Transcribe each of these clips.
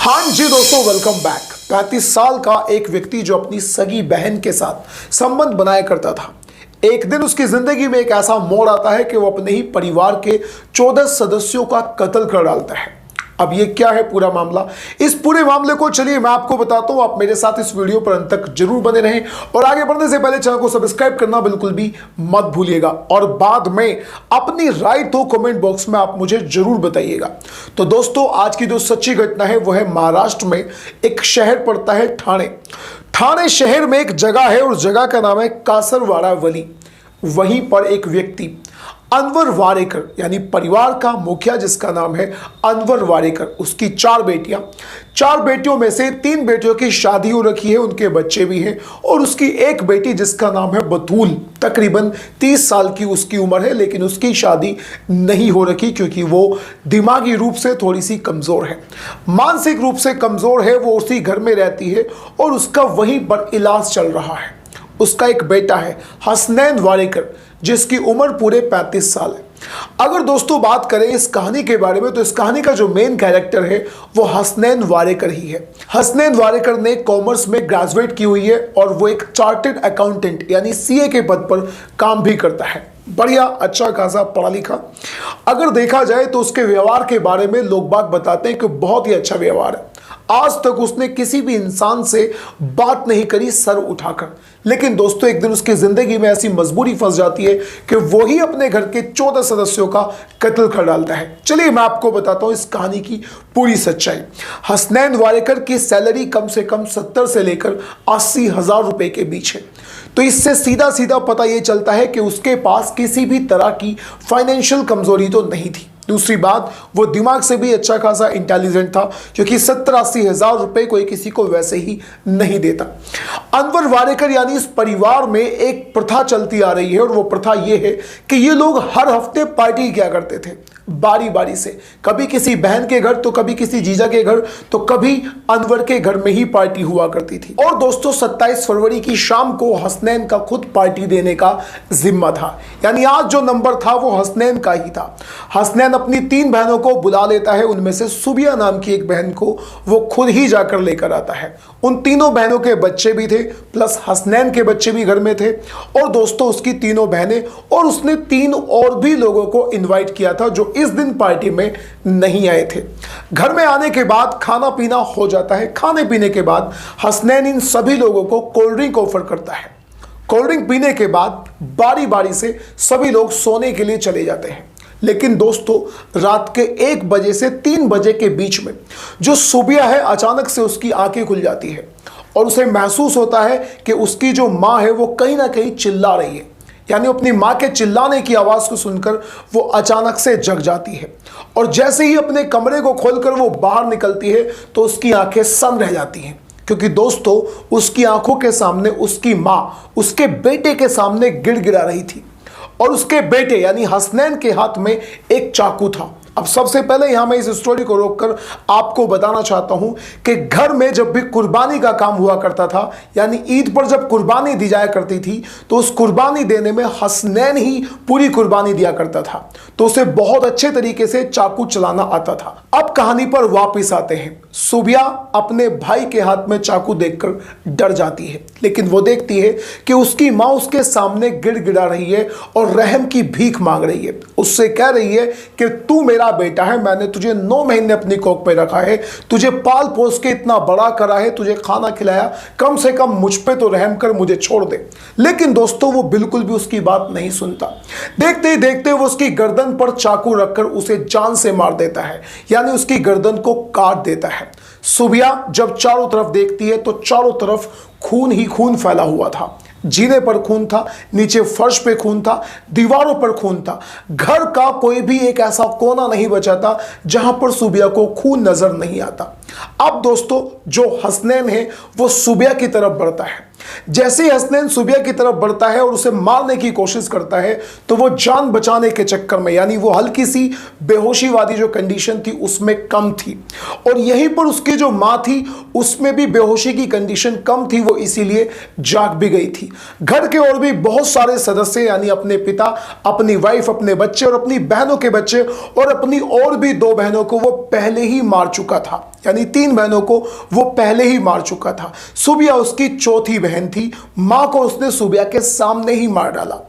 हाँ जी दोस्तों, welcome back. 35 साल का एक व्यक्ति जो अपनी सगी बहन के साथ संबंध बनाया करता था, एक दिन उसकी जिंदगी में एक ऐसा मोड़ आता है कि वो अपने ही परिवार के 14 सदस्यों का कत्ल कर डालता है। अब ये क्या है पूरा मामला? इस पूरे मामले को चलिए मैं आपको बताता हूं। आप मेरे साथ इस वीडियो पर अंत तक जरूर बने रहें और आगे बढ़ने से पहले चैनल को सब्सक्राइब करना बिल्कुल भी मत भूलिएगा और बाद में अपनी राय तो कमेंट बॉक्स में आप मुझे जरूर बताइएगा। तो दोस्तों, आज की जो सच्ची घटना है वो है महाराष्ट्र में एक शहर पड़ता है ठाणे। ठाणे शहर में एक जगह है और जगह का नाम है कासरवाड़ा वली। वहीं पर एक व्यक्ति अनवर वारेकर यानी परिवार का मुखिया जिसका नाम है अनवर वारेकर, उसकी 4 बेटियां, 4 बेटियों में से 3 बेटियों की शादी हो रखी है, उनके बच्चे भी हैं और उसकी एक बेटी जिसका नाम है बतूल, तकरीबन 30 साल की उसकी उम्र है, लेकिन उसकी शादी नहीं हो रखी क्योंकि वो दिमागी रूप से थोड़ी सी कमज़ोर है, मानसिक रूप से कमज़ोर है। वो उसी घर में रहती है और उसका वहीं पर इलाज चल रहा है। उसका एक बेटा है हसनैन वारेकर जिसकी उम्र पूरे 35 साल है। अगर दोस्तों बात करें इस कहानी के बारे में तो इस कहानी का जो मेन कैरेक्टर है वो हसनैन वारेकर ही है। हसनैन वारेकर ने कॉमर्स में ग्रेजुएट की हुई है और वो एक चार्टर्ड अकाउंटेंट यानी सीए के पद पर काम भी करता है। बढ़िया, अच्छा खासा पढ़ा लिखा। अगर देखा जाए तो उसके व्यवहार के बारे में लोग बाग बताते हैं कि बहुत ही अच्छा व्यवहार है। आज तक उसने किसी भी इंसान से बात नहीं करी सर उठाकर। लेकिन दोस्तों, एक दिन उसकी जिंदगी में ऐसी मजबूरी फंस जाती है कि वो ही अपने घर के 14 सदस्यों का कत्ल कर डालता है। चलिए मैं आपको बताता हूं इस कहानी की पूरी सच्चाई। हसनैन वारेकर की सैलरी कम से कम 70 से लेकर 80 हजार रुपए के बीच है। तो इससे सीधा सीधा पता यह चलता है कि उसके पास किसी भी तरह की फाइनेंशियल कमजोरी तो नहीं थी। दूसरी बात, वो दिमाग से भी अच्छा खासा इंटेलिजेंट था क्योंकि 70-80 हजार रुपए कोई किसी को वैसे ही नहीं देता। अनवर वारेकर यानी इस परिवार में एक प्रथा चलती आ रही है और वो प्रथा ये है कि ये लोग हर हफ्ते पार्टी किया करते थे, बारी बारी से। कभी किसी बहन के घर तो कभी किसी जीजा के घर तो कभी अनवर के घर में ही पार्टी हुआ करती थी। और दोस्तों, 27 फरवरी की शाम को हसनैन का खुद पार्टी देने का जिम्मा था, यानी आज जो नंबर था वो हसनैन का ही था। हसनैन अपनी 3 बहनों को बुला लेता है, उनमें से सुबिया नाम की एक बहन को वो खुद ही जाकर लेकर आता है। उन तीनों बहनों के बच्चे भी थे प्लस हसनैन के बच्चे भी घर में थे और दोस्तों उसकी तीनों बहनें, और उसने 3 और भी लोगों को इनवाइट किया था जो इस दिन पार्टी में नहीं आए थे। घर में आने के बाद खाना पीना हो जाता है। खाने पीने के बाद हसनैन इन सभी लोगों को कोल्ड ड्रिंक ऑफर करता है। कोल्ड ड्रिंक पीने के बाद बारी बारी से सभी लोग सोने के लिए चले जाते हैं। लेकिन दोस्तों, रात के 1 बजे से 3 बजे के बीच में जो सुबिया है अचानक से उसकी आंखें खुल जाती है और उसे महसूस होता है कि उसकी जो माँ है वो कहीं ना कहीं चिल्ला रही है। यानी अपनी माँ के चिल्लाने की आवाज़ को सुनकर वो अचानक से जग जाती है और जैसे ही अपने कमरे को खोलकर वो बाहर निकलती है तो उसकी आंखें सन्न रह जाती हैं क्योंकि दोस्तों उसकी आंखों के सामने उसकी माँ उसके बेटे के सामने गिड़गिड़ा रही थी और उसके बेटे यानी हसनैन के हाथ में एक चाकू था। अब सबसे पहले यहां मैं इस स्टोरी को रोककर आपको बताना चाहता हूं कि घर में जब भी कुर्बानी का काम हुआ करता था, यानी ईद पर जब कुर्बानी दी जाया करती थी तो उस कुर्बानी देने में हसनैन ही पूरी कुर्बानी दिया करता था, तो उसे बहुत अच्छे तरीके से चाकू चलाना आता था। अब कहानी पर वापस आते हैं। सुबिया अपने भाई के हाथ में चाकू देखकर डर जाती है, लेकिन वो देखती है कि उसकी माँ उसके सामने गिड़गिड़ा रही है और रहम की भीख मांग रही है। उससे कह रही है कि तू मेरा बेटा है, मैंने तुझे 9 महीने अपनी कोख पे रखा है, तुझे पाल पोस के इतना बड़ा करा है, तुझे खाना खिलाया, कम से कम मुझ पे तो रहम कर, मुझे छोड़ दे। लेकिन दोस्तों वो बिल्कुल भी उसकी बात नहीं सुनता। देखते ही देखते वो उसकी गर्दन पर चाकू रखकर उसे जान से मार देता है, यानी उसकी गर्दन को काट देता है। सुबिया जब चारों तरफ देखती है तो चारों तरफ खून ही खून फैला हुआ था। जीने पर खून था, नीचे फर्श पे खून था, दीवारों पर खून था। घर का कोई भी एक ऐसा कोना नहीं बचा था जहां पर सुबिया को खून नजर नहीं आता। अब दोस्तों, जो हसनैन है वो सुबिया की तरफ बढ़ता है। जैसे ही हसनैन सुबिया की तरफ बढ़ता है और उसे मारने की कोशिश करता है तो वो जान बचाने के चक्कर में, यानी वो हल्की सी बेहोशी वाली जो कंडीशन थी उसमें कम थी और यहीं पर उसकी जो माँ थी उसमें भी बेहोशी की कंडीशन कम थी, वो इसीलिए जाग भी गई थी। घर के और भी बहुत सारे सदस्य यानी अपने पिता, अपनी वाइफ, अपने बच्चे और अपनी बहनों के बच्चे और अपनी और भी 2 बहनों को वो पहले ही मार चुका था। यानी 3 बहनों को वो पहले ही मार चुका था। सुबिया उसकी चौथी बहन थी। मां को उसने सुबिया के सामने ही मार डाला।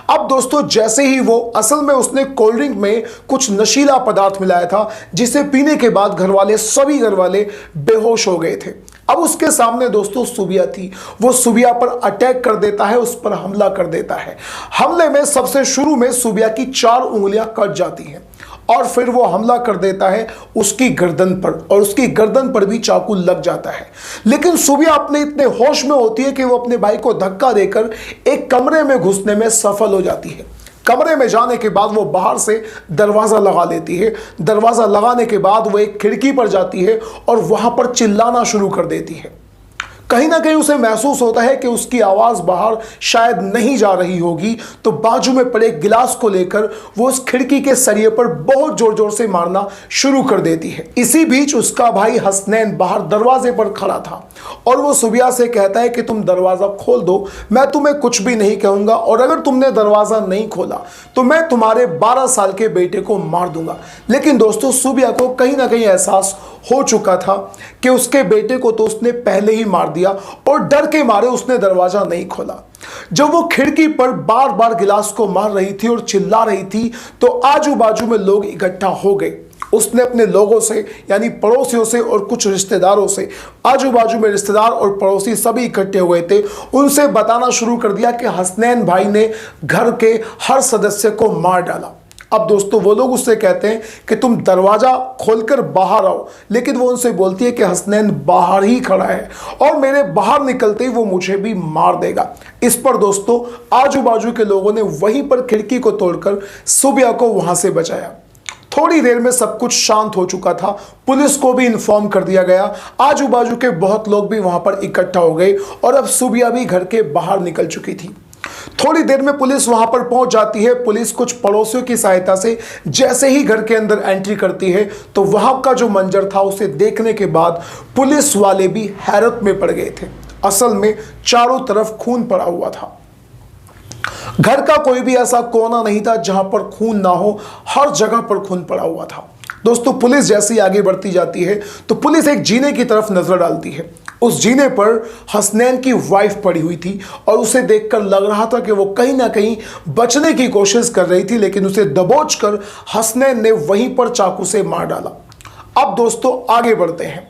अब दोस्तों जैसे ही वो, असल में उसने कोल्ड ड्रिंक में कुछ नशीला पदार्थ मिलाया था, जिसे पीने के बाद सभी घर वाले बेहोश हो गए थे। अब उसके सामने दोस्तों सुबिया थी। वो सुबिया पर अटैक कर देता है, उस पर हमला कर देता है। हमले में सबसे शुरू में सुबिया की 4 उंगलियां कट जाती हैं और फिर वो हमला कर देता है उसकी गर्दन पर, और उसकी गर्दन पर भी चाकू लग जाता है। लेकिन सुबिया अपने इतने होश में होती है कि वो अपने भाई को धक्का देकर एक कमरे में घुसने में सफल हो जाती है। कमरे में जाने के बाद वो बाहर से दरवाज़ा लगा लेती है। दरवाज़ा लगाने के बाद वो एक खिड़की पर जाती है और वहां पर चिल्लाना शुरू कर देती है। कहीं ना कहीं उसे महसूस होता है कि उसकी आवाज़ बाहर शायद नहीं जा रही होगी, तो बाजू में पड़े गिलास को लेकर वो उस खिड़की के सरिये पर बहुत जोर जोर से मारना शुरू कर देती है। इसी बीच उसका भाई हसनैन बाहर दरवाजे पर खड़ा था और वो सुबिया से कहता है कि तुम दरवाज़ा खोल दो, मैं तुम्हें कुछ भी नहीं कहूँगा, और अगर तुमने दरवाज़ा नहीं खोला तो मैं तुम्हारे 12 साल के बेटे को मार दूंगा। लेकिन दोस्तों सुबिया को कहीं ना कहीं एहसास हो चुका था कि उसके बेटे को तो उसने पहले ही मार दिया, और डर के मारे उसने दरवाजा नहीं खोला। जब वो खिड़की पर बार बार गिलास को मार रही थी और चिल्ला रही थी, तो आजू बाजू में लोग इकट्ठा हो गए। उसने अपने लोगों से, यानी पड़ोसियों से और कुछ रिश्तेदारों से, आजू बाजू में रिश्तेदार और पड़ोसी सभी इकट्ठे हुए थे, उनसे बताना शुरू कर दिया कि हसनैन भाई ने घर के हर सदस्य को मार डाला। अब दोस्तों वो लोग उससे कहते हैं कि तुम दरवाजा खोलकर बाहर आओ, लेकिन वो उनसे बोलती है कि हसनैन बाहर ही खड़ा है और मेरे बाहर निकलते ही वो मुझे भी मार देगा। इस पर दोस्तों आजू बाजू के लोगों ने वहीं पर खिड़की को तोड़कर सुबिया को वहां से बचाया। थोड़ी देर में सब कुछ शांत हो चुका था। पुलिस को भी इन्फॉर्म कर दिया गया। आजू बाजू के बहुत लोग भी वहां पर इकट्ठा हो गए और अब सुबिया भी घर के बाहर निकल चुकी थी। थोड़ी देर में पुलिस वहां पर पहुंच जाती है। पुलिस कुछ पड़ोसियों की सहायता से जैसे ही घर के अंदर एंट्री करती है, तो वहां का जो मंजर था उसे देखने के बाद पुलिस वाले भी हैरत में पड़ गए थे। असल में चारों तरफ खून पड़ा हुआ था। घर का कोई भी ऐसा कोना नहीं था जहां पर खून ना हो, हर जगह पर खून पड़ा हुआ था। दोस्तों पुलिस जैसे ही आगे बढ़ती जाती है तो पुलिस एक जीने की तरफ नजर डालती है। उस जीने पर हसनैन की वाइफ पड़ी हुई थी और उसे देखकर लग रहा था कि वो कहीं ना कहीं बचने की कोशिश कर रही थी, लेकिन उसे दबोचकर हसनैन ने वहीं पर चाकू से मार डाला। अब दोस्तों आगे बढ़ते हैं।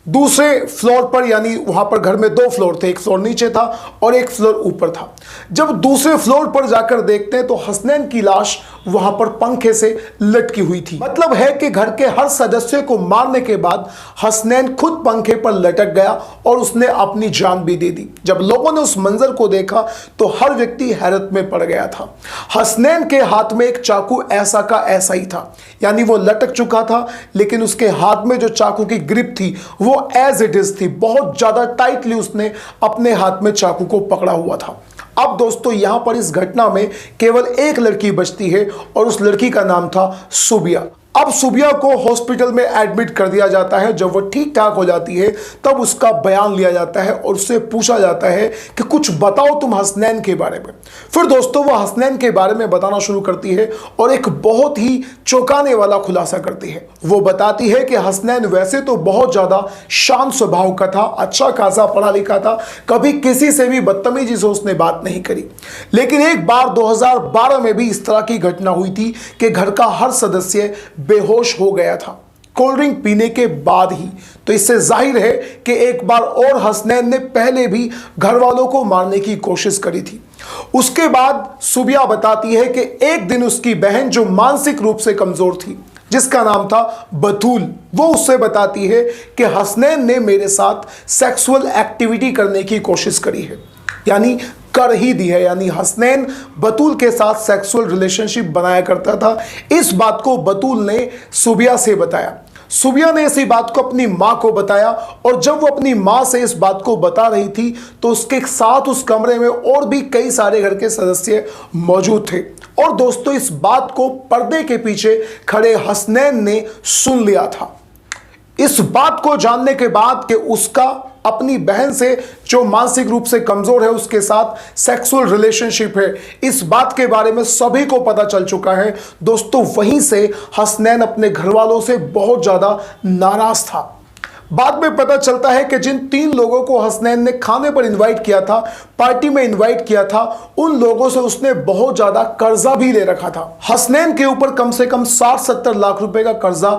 दूसरे फ्लोर पर, यानी वहां पर घर में 2 फ्लोर थे, एक फ्लोर नीचे था और एक फ्लोर ऊपर था। जब दूसरे फ्लोर पर जाकर देखते हैं तो हसनैन की लाश वहां पर पंखे से लटकी हुई थी। मतलब है कि घर के हर सदस्य को मारने के बाद हसनैन खुद पंखे पर लटक गया और उसने अपनी जान भी दे दी। जब लोगों ने उस मंजर को देखा तो हर व्यक्ति हैरत में पड़ गया था। हसनैन के हाथ में एक चाकू ऐसा का ऐसा ही था, यानी वो लटक चुका था, लेकिन उसके हाथ में जो चाकू की ग्रिप थी वो एज इट इज थी। बहुत ज्यादा टाइटली उसने अपने हाथ में चाकू को पकड़ा हुआ था। अब दोस्तों यहां पर इस घटना में केवल एक लड़की बचती है और उस लड़की का नाम था सुबिया। अब सुबिया को हॉस्पिटल में एडमिट कर दिया जाता है। जब वो ठीक ठाक हो जाती है तब उसका बयान लिया जाता है और उससे पूछा जाता है कि कुछ बताओ तुम हसनैन के बारे में। फिर दोस्तों वो हसनैन के बारे में बताना शुरू करती है और एक बहुत ही चौंकाने वाला खुलासा करती है। वो बताती है कि हसनैन वैसे तो बहुत ज़्यादा शांत स्वभाव का था, अच्छा खासा पढ़ा लिखा था, कभी किसी से भी बदतमीजी से उसने बात नहीं करी। लेकिन एक बार 2012 में भी इस तरह की घटना हुई थी कि घर का हर सदस्य बेहोश हो गया था कोल्ड ड्रिंक पीने के बाद ही। तो इससे जाहिर है कि एक बार और हसनैन ने पहले भी घर वालों को मारने की कोशिश करी थी। उसके बाद सुबिया बताती है कि एक दिन उसकी बहन जो मानसिक रूप से कमजोर थी, जिसका नाम था बतूल, वो उससे बताती है कि हसनैन ने मेरे साथ सेक्सुअल एक्टिविटी करने की कोशिश करी है, यानी कर ही दी है। यानी हसनैन बतूल के साथ सेक्सुअल रिलेशनशिप बनाया करता था। इस बात को बतूल ने सुबिया से बताया। सुबिया ने इसी बात को अपनी माँ को बताया और जब वो अपनी माँ से इस बात को बता रही थी तो उसके साथ उस कमरे में और भी कई सारे घर के सदस्य मौजूद थे। और दोस्तों इस बात को पर्दे के पीछे खड़े हसनैन ने सुन लिया था। इस बात को जानने के बाद कि उसका अपनी बहन से जो मानसिक रूप से कमजोर है उसके साथ सेक्सुअल रिलेशनशिप है, इस बात के बारे में सभी को पता चल चुका है। दोस्तों वहीं से हसनैन अपने घर वालों से बहुत ज्यादा नाराज था। बाद में पता चलता है कि जिन 3 लोगों को हसनैन ने खाने पर इनवाइट किया था, पार्टी में इनवाइट किया था, उन लोगों से उसने बहुत ज्यादा कर्जा भी ले रखा था। हसनैन के ऊपर कम से कम 60-70 लाख रुपए का कर्जा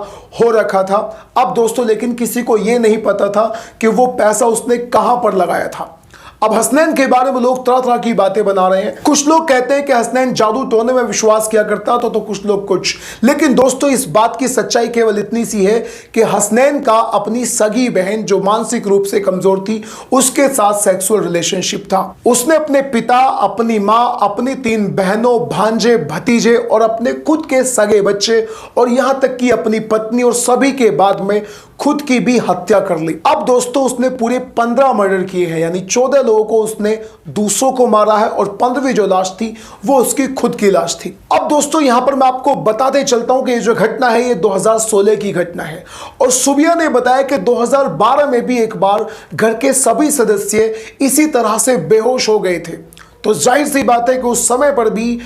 हो रखा था। अब दोस्तों लेकिन किसी को यह नहीं पता था कि वो पैसा उसने कहां पर लगाया था। अब हसनैन के बारे में लोग तरह तरह की बातें बना रहे हैं। कुछ लोग कहते हैं कि हसनैन जादू टोने में विश्वास किया करता था, तो कुछ लोग कुछ। लेकिन दोस्तों इस बात की सच्चाई केवल इतनी सी है कि हसनैन का अपनी सगी बहन जो मानसिक रूप से कमजोर थी उसके साथ सेक्सुअल रिलेशनशिप था। उसने अपने पिता, अपनी माँ, अपनी 3 बहनों, भांजे, भतीजे और अपने खुद के सगे बच्चे और यहां तक कि अपनी पत्नी और सभी के बाद में खुद की भी हत्या कर ली। अब दोस्तों उसने पूरे 15 मर्डर किए हैं, यानी 14 लोगों को उसने दूसरों को मारा है और 15वीं जो लाश थी वो उसकी खुद की लाश थी। अब दोस्तों यहां पर मैं आपको बताते चलता हूं कि ये जो घटना है ये 2016 की घटना है और सुबिया ने बताया कि 2012 में भी एक बार घर के सभी सदस्य इसी तरह से बेहोश हो गए थे। तो जाहिर सी बात है कि उस समय पर भी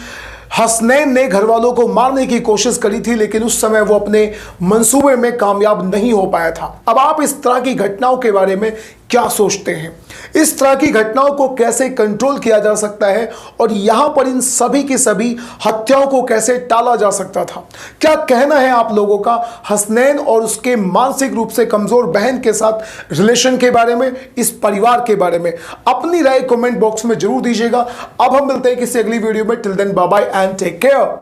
हसनैन ने घर वालों को मारने की कोशिश करी थी, लेकिन उस समय वो अपने मंसूबे में कामयाब नहीं हो पाया था। अब आप इस तरह की घटनाओं के बारे में क्या सोचते हैं? इस तरह की घटनाओं को कैसे कंट्रोल किया जा सकता है और यहां पर इन सभी की सभी हत्याओं को कैसे टाला जा सकता था? क्या कहना है आप लोगों का हसनैन और उसके मानसिक रूप से कमजोर बहन के साथ रिलेशन के बारे में, इस परिवार के बारे में? अपनी राय कमेंट बॉक्स में जरूर दीजिएगा। अब हम मिलते हैं किसी अगली वीडियो में। Till then bye bye and take care.